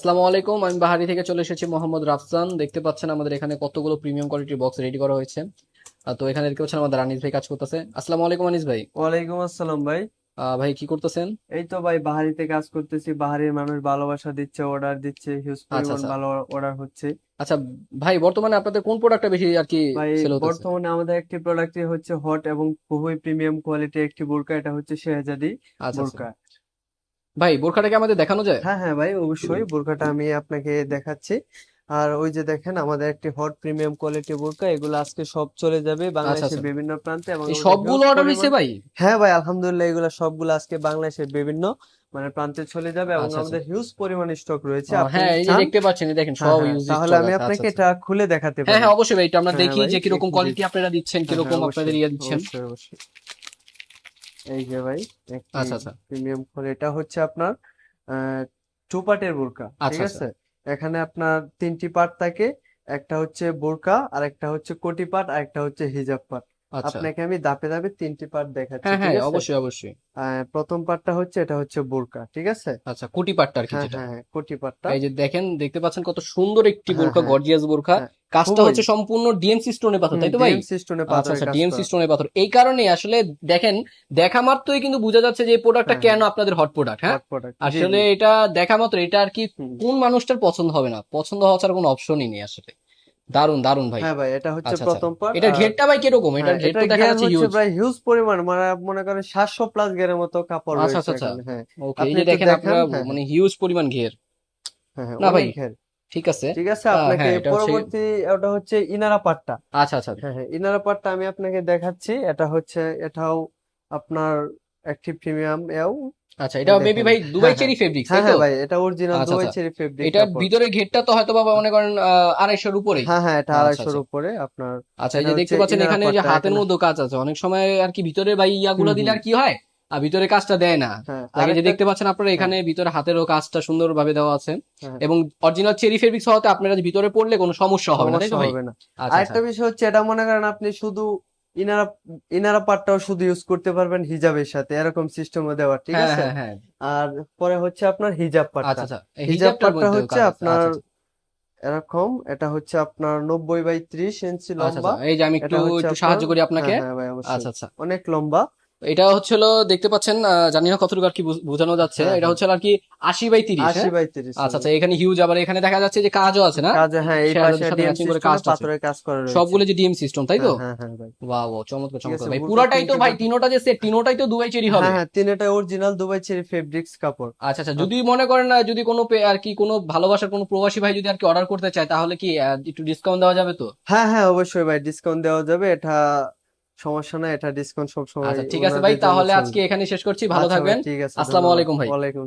আসসালামু আলাইকুম। আমি বাহারি থেকে চলে এসেছি, মোহাম্মদ রাফসান। দেখতে পাচ্ছেন আমাদের এখানে কতগুলো প্রিমিয়াম কোয়ালিটির বক্স রেডি করা হয়েছে। তো এখানে দেখতে পাচ্ছেন আমাদের আনিস ভাই কাজ করতেছে। আসসালামু আলাইকুম আনিস ভাই। ওয়ালাইকুম আসসালাম ভাই। ভাই কি করতেছেন? এই তো ভাই বাহারিতে কাজ করতেছি। বাহারির মানুষ ভালোবাসা দিচ্ছে, অর্ডার দিচ্ছে, হিউজ আচ্ছা পরিমাণ আচ্ছা। ভালো অর্ডার হচ্ছে। আচ্ছা ভাই, বর্তমানে আপনাদের কোন প্রোডাক্টটা বেশি আর কি ভাই সেল হতেছে? বর্তমানে আমাদের একটি প্রোডাক্টই হচ্ছে হট এবং খুবই প্রিমিয়াম কোয়ালিটির একটি বোরকা। এটা হচ্ছে শেহজাদি আচ্ছা আচ্ছা। বোরকা। ভাই বোরখাটা কি আমাদের দেখানো যায়? হ্যাঁ হ্যাঁ ভাই, অবশ্যই বোরকাটা আমি আপনাকে দেখাচ্ছি। আর ওই যে দেখেন, আমাদের একটি হট প্রিমিয়াম কোয়ালিটি বোরকা, এগুলো আজকে সব চলে যাবে আচ্ছা বাংলাদেশের আচ্ছা। বিভিন্ন প্রান্তে এবং এই আমাদের সবগুলো হিউজ অর্ডার হয়েছে পরিমাণ। ভাই? হ্যাঁ ভাই, আলহামদুলিল্লাহ এগুলো সবগুলো আজকে বাংলাদেশের বিভিন্ন প্রান্তে চলে যাবে এবং আচ্ছা আচ্ছা। আমাদের হিউজ পরিমাণ স্টক রয়েছে। আপনি হ্যাঁ, যদি এই যে চান। দেখতে পাচ্ছেন, এই দেখেন হ্যাঁ সব হ্যাঁ, ইউজ তাহলে স্টক আমি আছে। আচ্ছা আপনাকে আচ্ছা। এটা খুলে দেখাতে হ্যাঁ পারি। হ্যাঁ, অবশ্যই ভাই, এটা আমরা হ্যাঁ দেখি ভাই, যে কিরকম জি। কোয়ালিটি আপনারা দিচ্ছেন, হ্যাঁ হ্যাঁ, কিরকম আপনাদের অবশ্যই ইয়ে দিচ্ছেন। অবশ্যই অবশ্যই। এই যে ভাই, একটি আচ্ছা আচ্ছা। প্রিমিয়াম কোয়ালিটি, এটা হচ্ছে আপনার টু পার্টের বোরকা, ঠিক আচ্ছা আচ্ছা। আছে। এখানে আপনার তিনটি পার্ট থাকে। একটা হচ্ছে বোরকা, আর একটা হচ্ছে কোটি পার্ট, আর একটা হচ্ছে হিজাব পার্ট। আচ্ছা। আপনাকে আমি ধাপে ধাপে তিনটি পার্ট দেখাচ্ছি, হ্যাঁ ঠিক হ্যাঁ, আছে। অবশ্যই অবশ্যই। প্রথম পার্টটা হচ্ছে, এটা হচ্ছে বোরকা, ঠিক আছে। আচ্ছা, কোটি পাট্টা আর কি হ্যাঁ যেটা। হ্যাঁ হ্যাঁ, কোটি পার্টটা। এই যে দেখেন, দেখতে পাচ্ছেন কত সুন্দর একটি হ্যাঁ বোরখা, হ্যাঁ গর্জিয়াস বোরখা। হ্যাঁ, কাজটা খুবই। হচ্ছে সম্পূর্ণ ডিএমসি স্টোনের পাথর, তাই তো ভাই? ডিএমসি স্টোনে আচ্ছা পাথরের আচ্ছা, কাজ ডিএমসি করা। স্টোনের পাথর। এই কারণে আসলে দেখেন, দেখা মাত্রই কিন্তু বোঝা যাচ্ছে যে এই প্রোডাক্টটা হ্যাঁ কেন হ্যাঁ, আপনাদের হট প্রোডাক্ট। হ্যাঁ, হট প্রোডাক্ট, জি আসলে জি। এটা দেখা মাত্র এটা আর কি হুম। কোন মানুষটার পছন্দ হবে না? পছন্দ হওয়া ছাড়া কোনো অপশনই নেই আসলে। দারুন দারুন ভাই। হ্যাঁ ভাই, এটা হচ্ছে আচ্ছা আচ্ছা। প্রথম পার্ট। এটার আর ঘেরটা ভাই কিরকম? হ্যাঁ, এটার ঘের তো এটার দেখা ঘের যাচ্ছে হচ্ছে হিউজ। প্রায় হিউজ পরিমাণ, মনে করেন 700 প্লাস ঘেরের মতো কাপড় আচ্ছা রয়েছে আচ্ছা আচ্ছা। এখানে। হ্যাঁ, ওকে, এই আপনি যে একটু দেখেন দেখান। আপনারা, হ্যাঁ মানে হ্যাঁ হিউজ পরিমাণ ঘের। হ্যাঁ হ্যাঁ, না ভাই, অনেক ঘের। ঠিক আছে। ঠিক আছে, আপনাকে হ্যাঁ, এটা হচ্ছে। পরবর্তী, ওটা হচ্ছে ইনারা পাটটা। আচ্ছা আচ্ছা। হ্যাঁ হ্যাঁ, ইনারা পাটটা আমি আপনাকে দেখাচ্ছি। এটা হচ্ছে, এটাও আপনার একটি প্রিমিয়াম এও। আচ্ছা, এটা এই মেবি দেখেন। ভাই দুবাই হ্যাঁ হ্যাঁ চেরি ফেব্রিক্স, হ্যাঁ তাই তো? হ্যাঁ ভাই, এটা অরিজিনাল আচ্ছা দুবাই আচ্ছা। চেরি ফেব্রিক এটার কাপড়। ভিতরে ঘেরটা তো হয়তো বা মনে করেন 250-র উপরেই। হ্যাঁ হ্যাঁ, এটা আচ্ছা 250-র আচ্ছা। উপরে আপনার। আচ্ছা, এই এটা যে হচ্ছে দেখতে পাচ্ছেন ইনারা এখানে এই যে পাটটা হাতের এখানে। মধ্যে কাজ আছে অনেক সময় আর কি, ভিতরে ভাই হুম ইয়াগুলো দিলে হুম। আর কি হয়, আর ভিতরে কাজটা দেয় না। হ্যাঁ, লাগে যে আরেকটা। দেখতে পাচ্ছেন আপনারা হ্যাঁ এখানে ভিতরে হাতেরও কাজটা সুন্দরভাবে দেওয়া আছে। হ্যাঁ, এবং অরিজিনাল চেরি ফেব্রিক্স হওয়াতে আপনারা যে ভিতরে পড়লে কোনো সমস্যা হবে না, তাই সমস্যা তো ভাই? হবে না। আচ্ছা আচ্ছা। আরেকটা বিষয় হচ্ছে, এটা মনে করেন আপনি শুধু ইনারা ইনারা পাটটাও শুধু ইউজ করতে পারবেন হিজাবের সাথে, এরকম সিস্টেমও দেওয়া, ঠিক হ্যাঁ আছে। হ্যাঁ হ্যাঁ। আর পরে হচ্ছে আপনার হিজাব পাটটা। আচ্ছা আচ্ছা, এই হিজাব হিজাবটার পাটটা মধ্যেও হচ্ছে কাজ আছে। আপনার আচ্ছা আচ্ছা। এরকম, এটা হচ্ছে আপনার 90 বাই 30 ইঞ্চি আচ্ছা লম্বা। আচ্ছা, এই যে আমি একটু এটা হচ্ছে একটু আপনার। সাহায্য করি হ্যাঁ আপনাকে। হ্যাঁ ভাই, আচ্ছা অবশ্যই। আচ্ছা। অনেক লম্বা। এটা হচ্ছে হলো দেখতে পাচ্ছেন, জানি না কতটুকু আর কি বোঝানো যাচ্ছে। হ্যাঁ এটা হ্যাঁ, হচ্ছে আর কি 80/30। আশি হ্যাঁ। বাই তিরিশ আচ্ছা হবে। আচ্ছা, এখানে হিউজ, আবার এখানে দেখা যাচ্ছে যে কাজও আছে না? কাজে, এই হ্যাঁ, এই পাশে শেয়ারজাদের সাথে ডিএম ম্যাচিং করে সিস্টেমে কাজটা আছে। পাথরের কাজ করা রয়েছে। সবগুলো যে ডিএম সিস্টেম, তাই তো? হ্যাঁ হ্যাঁ হ্যাঁ ভাই। বাহ বাহ, চমৎকার ঠিক চমৎকার আছে, ভাই। বোরকা পুরাটাই তো তিনটি ভাই, পাট। তিনোটা যে সেট, তিনোটাই তো দুবাই চেরি হবে। হ্যাঁ হ্যাঁ, তিনটাই অরিজিনাল দুবাই চেরি ফেব্রিক্স কাপড়। আচ্ছা আচ্ছা, আপ- যদি মনে করেন না, যদি কোনো আর কি কোনো ভালোবাসার কোনো প্রবাসী ভাই যদি আর কি অর্ডার করতে চায়, তাহলে কি একটু ডিসকাউন্ট দেওয়া যাবে তো? হ্যাঁ হ্যাঁ, অবশ্যই ভাই, ডিসকাউন্ট দেওয়া যাবে। এটা সমস্যা না, এটা ডিসকাউন্ট সব সময় আচ্ছা ঠিক আছে ভাই, ওনাদের জন্য তাহলে আজকে চলবে। এখানে শেষ করছি। ভালো আচ্ছা ভাই, থাকবেন। ঠিক আছে, আসসালামু ধন্যবাদ। আলাইকুম ভাই। ওয়ালাইকুম